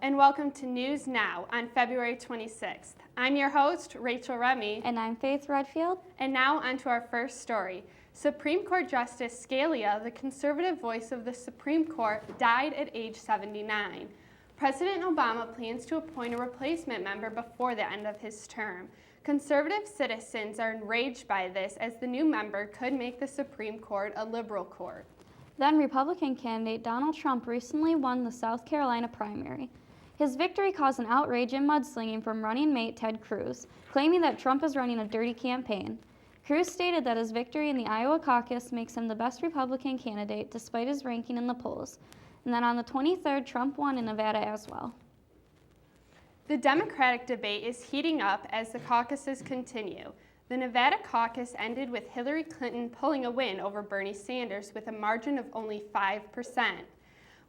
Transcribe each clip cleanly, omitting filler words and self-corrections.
and welcome to News Now on February 26th. I'm your host, Rachel Remy. And I'm Faith Redfield. And now on to our first story. Supreme Court Justice Scalia, the conservative voice of the Supreme Court, died at age 79. President Obama plans to appoint a replacement member before the end of his term. Conservative citizens are enraged by this, as the new member could make the Supreme Court a liberal court. Then Republican candidate Donald Trump recently won the South Carolina primary. His victory caused an outrage and mudslinging from running mate Ted Cruz, claiming that Trump is running a dirty campaign. Cruz stated that his victory in the Iowa caucus makes him the best Republican candidate despite his ranking in the polls. And then on the 23rd, Trump won in Nevada as well. The Democratic debate is heating up as the caucuses continue. The Nevada caucus ended with Hillary Clinton pulling a win over Bernie Sanders with a margin of only 5%.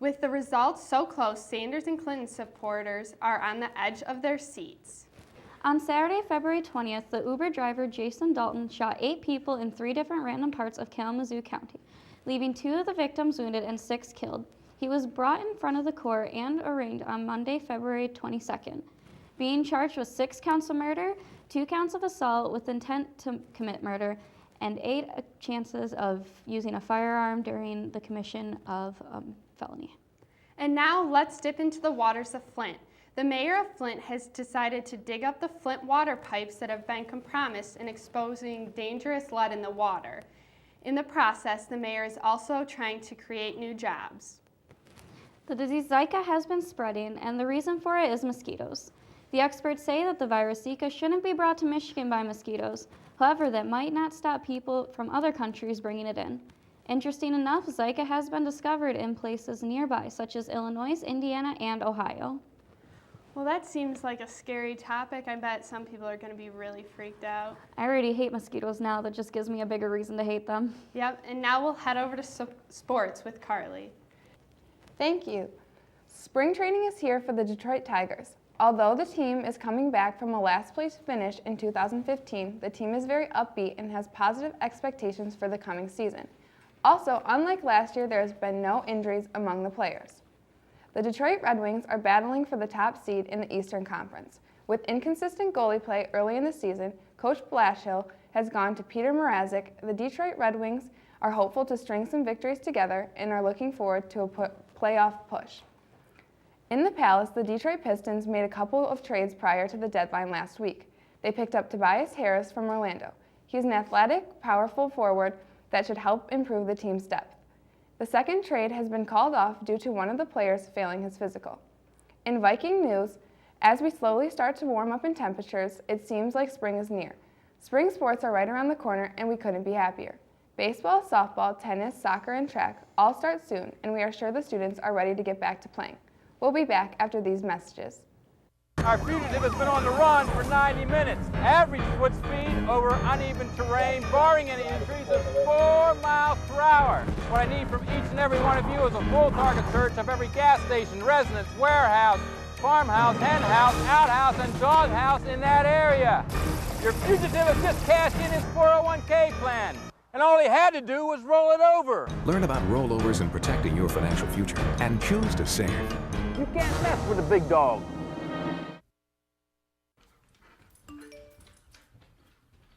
With the results so close, Sanders and Clinton supporters are on the edge of their seats. On Saturday, February 20th, the Uber driver Jason Dalton shot 8 people in 3 different random parts of Kalamazoo County, leaving 2 of the victims wounded and 6 killed. He was brought in front of the court and arraigned on Monday, February 22nd, being charged with 6 counts of murder, 2 counts of assault with intent to commit murder, and 8 chances of using a firearm during the commission of felony. And now let's dip into the waters of Flint. The mayor of Flint has decided to dig up the Flint water pipes that have been compromised in exposing dangerous lead in the water. In the process, the mayor is also trying to create new jobs. The disease Zika has been spreading, and the reason for it is mosquitoes. The experts say that the virus Zika shouldn't be brought to Michigan by mosquitoes. However, that might not stop people from other countries bringing it in. Interesting enough, Zika has been discovered in places nearby, such as Illinois, Indiana, and Ohio. Well, that seems like a scary topic. I bet some people are going to be really freaked out. I already hate mosquitoes now. That just gives me a bigger reason to hate them. Yep, and now we'll head over to sports with Carly. Thank you. Spring training is here for the Detroit Tigers. Although the team is coming back from a last-place finish in 2015, the team is very upbeat and has positive expectations for the coming season. Also, unlike last year, there has been no injuries among the players. The Detroit Red Wings are battling for the top seed in the Eastern Conference. With inconsistent goalie play early in the season, Coach Blashill has gone to Peter Mrazek. The Detroit Red Wings are hopeful to string some victories together and are looking forward to a playoff push. In the Palace, the Detroit Pistons made a couple of trades prior to the deadline last week. They picked up Tobias Harris from Orlando. He's an athletic, powerful forward that should help improve the team's depth. The second trade has been called off due to one of the players failing his physical. In Viking news, as we slowly start to warm up in temperatures, it seems like spring is near. Spring sports are right around the corner, and we couldn't be happier. Baseball, softball, tennis, soccer, and track all start soon, and we are sure the students are ready to get back to playing. We'll be back after these messages. Our fugitive has been on the run for 90 minutes. Average foot speed over uneven terrain, barring any injuries, is 4 miles per hour. What I need from each and every one of you is a full target search of every gas station, residence, warehouse, farmhouse, hen house, outhouse, and doghouse in that area. Your fugitive has just cashed in his 401k plan, and all he had to do was roll it over. Learn about rollovers and protecting your financial future, and choose to save. You can't mess with a big dog.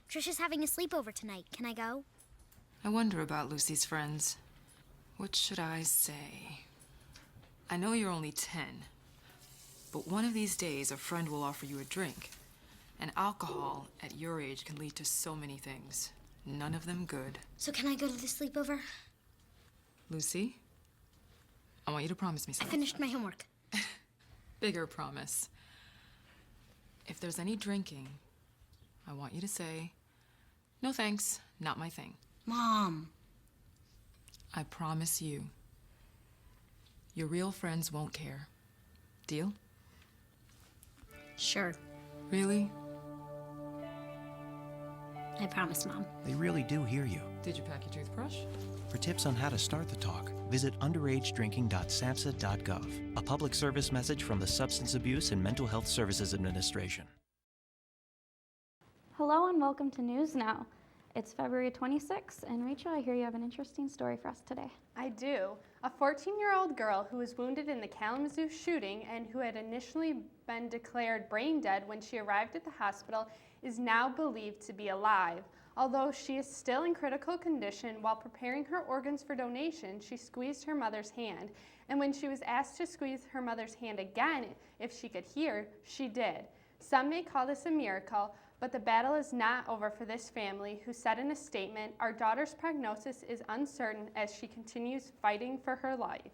Trisha's having a sleepover tonight. Can I go? I wonder about Lucy's friends. What should I say? I know you're only 10, but one of these days a friend will offer you a drink. And alcohol at your age can lead to so many things. None of them good. So can I go to the sleepover? Lucy, I want you to promise me I something. finished my homework. Bigger promise. If there's any drinking, I want you to say, "No thanks, not my thing." Mom. I promise you. Your real friends won't care. Deal? Sure. Really? I promise, Mom. They really do hear you. Did you pack your toothbrush? For tips on how to start the talk, visit underagedrinking.samhsa.gov. A public service message from the Substance Abuse and Mental Health Services Administration. Hello and welcome to News Now. It's February 26th, and Rachel, I hear you have an interesting story for us today. I do. A 14-year-old girl who was wounded in the Kalamazoo shooting and who had initially been declared brain dead when she arrived at the hospital is now believed to be alive. Although she is still in critical condition, while preparing her organs for donation, she squeezed her mother's hand. And when she was asked to squeeze her mother's hand again if she could hear, she did. Some may call this a miracle, but the battle is not over for this family, who said in a statement, "Our daughter's prognosis is uncertain as she continues fighting for her life."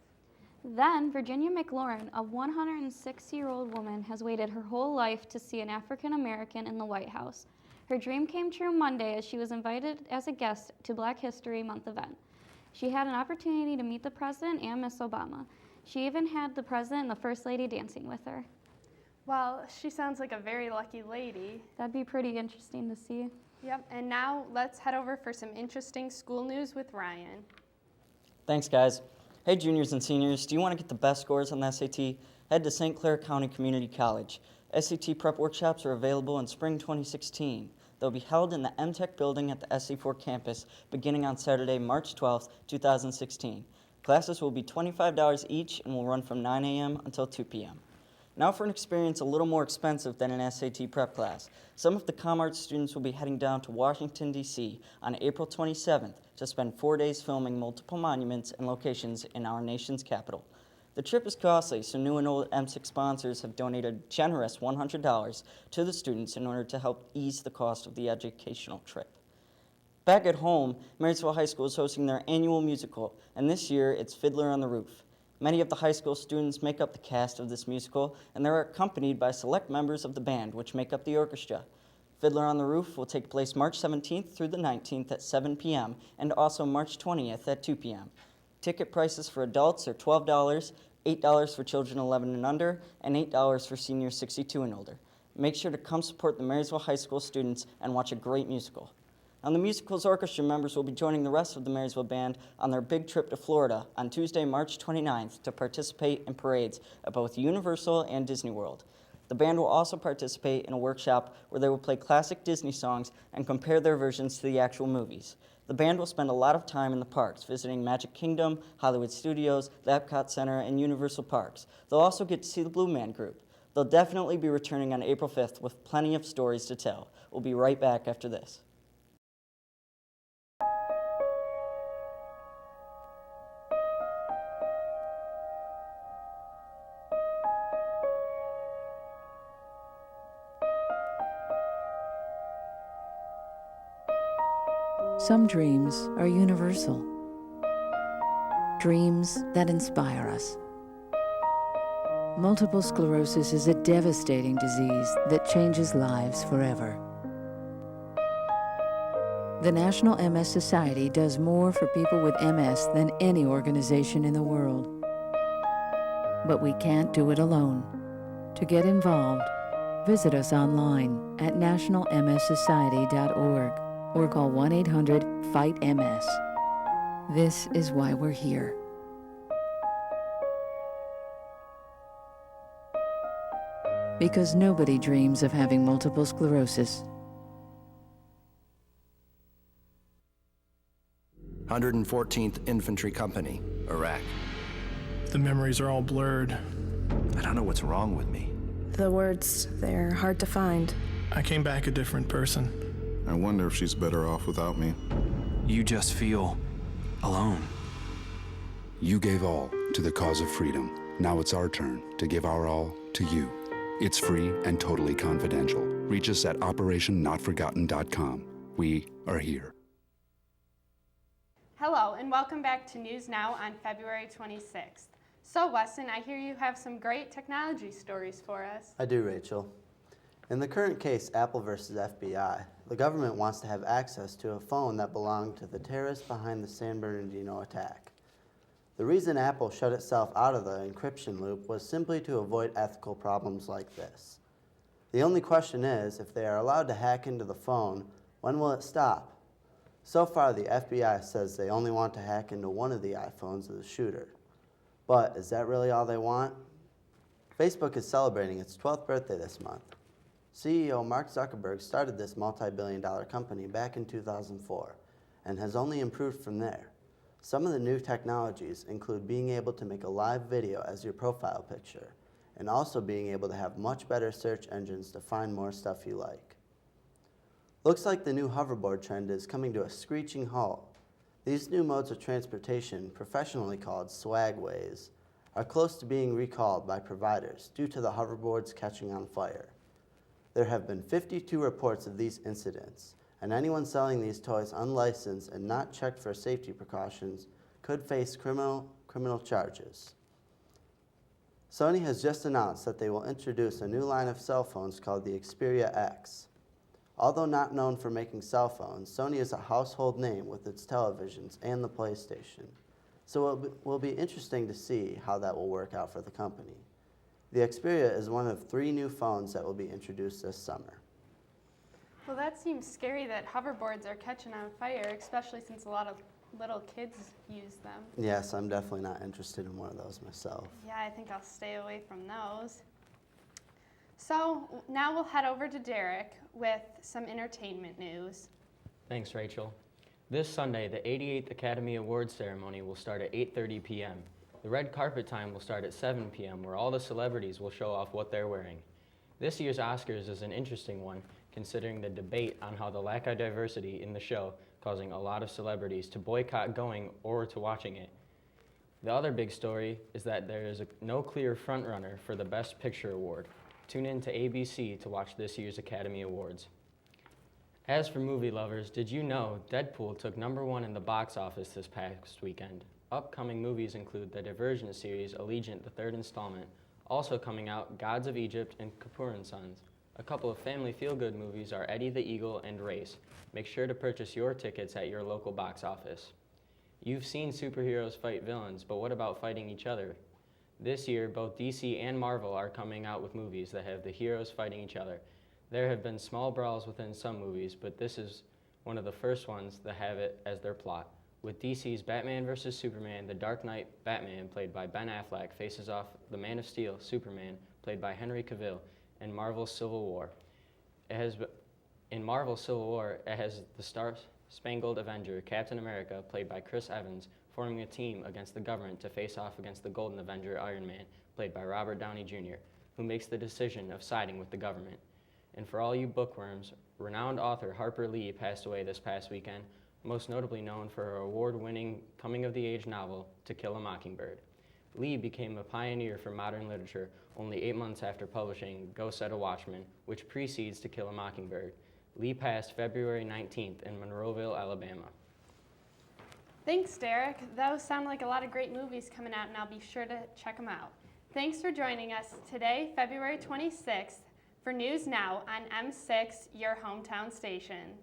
Then, Virginia McLaurin, a 106-year-old woman, has waited her whole life to see an African American in the White House. Her dream came true Monday as she was invited as a guest to Black History Month event. She had an opportunity to meet the president and Miss Obama. She even had the president and the first lady dancing with her. Well, she sounds like a very lucky lady. That'd be pretty interesting to see. Yep, and now let's head over for some interesting school news with Ryan. Thanks, guys. Hey, juniors and seniors, do you want to get the best scores on the SAT? Head to St. Clair County Community College. SAT prep workshops are available in spring 2016. They'll be held in the MTech building at the SC4 campus beginning on Saturday, March 12th, 2016. Classes will be $25 each and will run from 9 a.m. until 2 p.m. Now for an experience a little more expensive than an SAT prep class. Some of the ComArts students will be heading down to Washington, D.C. on April 27th to spend 4 days filming multiple monuments and locations in our nation's capital. The trip is costly, so new and old M6 sponsors have donated a generous $100 to the students in order to help ease the cost of the educational trip. Back at home, Marysville High School is hosting their annual musical, and this year it's Fiddler on the Roof. Many of the high school students make up the cast of this musical, and they're accompanied by select members of the band, which make up the orchestra. Fiddler on the Roof will take place March 17th through the 19th at 7 p.m. and also March 20th at 2 p.m. Ticket prices for adults are $12, $8 for children 11 and under, and $8 for seniors 62 and older. Make sure to come support the Marysville High School students and watch a great musical. Now, the musical's orchestra members will be joining the rest of the Marysville Band on their big trip to Florida on Tuesday, March 29th to participate in parades at both Universal and Disney World. The band will also participate in a workshop where they will play classic Disney songs and compare their versions to the actual movies. The band will spend a lot of time in the parks, visiting Magic Kingdom, Hollywood Studios, the Epcot Center, and Universal Parks. They'll also get to see the Blue Man Group. They'll definitely be returning on April 5th with plenty of stories to tell. We'll be right back after this. Some dreams are universal. Dreams that inspire us. Multiple sclerosis is a devastating disease that changes lives forever. The National MS Society does more for people with MS than any organization in the world. But we can't do it alone. To get involved, visit us online at nationalmssociety.org. or call 1-800-FIGHT-MS. This is why we're here. Because nobody dreams of having multiple sclerosis. 114th Infantry Company, Iraq. The memories are all blurred. I don't know what's wrong with me. The words, they're hard to find. I came back a different person. I wonder if she's better off without me. You just feel alone. You gave all to the cause of freedom. Now it's our turn to give our all to you. It's free and totally confidential. Reach us at operationnotforgotten.com. We are here. Hello, and welcome back to News Now on February 26th. So, Weston, I hear you have some great technology stories for us. I do, Rachel. In the current case, Apple versus FBI, the government wants to have access to a phone that belonged to the terrorists behind the San Bernardino attack. The reason Apple shut itself out of the encryption loop was simply to avoid ethical problems like this. The only question is, if they are allowed to hack into the phone, when will it stop? So far, the FBI says they only want to hack into one of the iPhones of the shooter. But is that really all they want? Facebook is celebrating its 12th birthday this month. CEO Mark Zuckerberg started this multi-billion-dollar company back in 2004 and has only improved from there. Some of the new technologies include being able to make a live video as your profile picture, and also being able to have much better search engines to find more stuff you like. Looks like the new hoverboard trend is coming to a screeching halt. These new modes of transportation, professionally called swagways, are close to being recalled by providers due to the hoverboards catching on fire. There have been 52 reports of these incidents, and anyone selling these toys unlicensed and not checked for safety precautions could face criminal charges. Sony has just announced that they will introduce a new line of cell phones called the Xperia X. Although not known for making cell phones, Sony is a household name with its televisions and the PlayStation. So it will be interesting to see how that will work out for the company. The Xperia is one of 3 new phones that will be introduced this summer. Well, that seems scary that hoverboards are catching on fire, especially since a lot of little kids use them. Yes, I'm definitely not interested in one of those myself. Yeah, I think I'll stay away from those. So now we'll head over to Derek with some entertainment news. Thanks, Rachel. This Sunday, the 88th Academy Awards ceremony will start at 8:30 p.m. The red carpet time will start at 7 p.m., where all the celebrities will show off what they're wearing. This year's Oscars is an interesting one, considering the debate on how the lack of diversity in the show causing a lot of celebrities to boycott going or to watching it. The other big story is that there is no clear frontrunner for the Best Picture award. Tune in to ABC to watch this year's Academy Awards. As for movie lovers, did you know Deadpool took #1 in the box office this past weekend? Upcoming movies include the Divergent series Allegiant, the 3rd installment. Also coming out, Gods of Egypt and Kapoor & Sons. A couple of family feel-good movies are Eddie the Eagle and Race. Make sure to purchase your tickets at your local box office. You've seen superheroes fight villains, but what about fighting each other? This year, both DC and Marvel are coming out with movies that have the heroes fighting each other. There have been small brawls within some movies, but this is one of the first ones that have it as their plot. With DC's Batman vs. Superman, The Dark Knight Batman, played by Ben Affleck, faces off the Man of Steel, Superman, played by Henry Cavill, in Marvel's Civil War. In Marvel's Civil War, it has the Star-Spangled Avenger, Captain America, played by Chris Evans, forming a team against the government to face off against the Golden Avenger, Iron Man, played by Robert Downey Jr., who makes the decision of siding with the government. And for all you bookworms, renowned author Harper Lee passed away this past weekend, most notably known for her award-winning coming-of-the-age novel, To Kill a Mockingbird. Lee became a pioneer for modern literature only 8 months after publishing Go Set a Watchman, which precedes To Kill a Mockingbird. Lee passed February 19th in Monroeville, Alabama. Thanks, Derek. Those sound like a lot of great movies coming out, and I'll be sure to check them out. Thanks for joining us today, February 26th, for News Now on M6, your hometown station.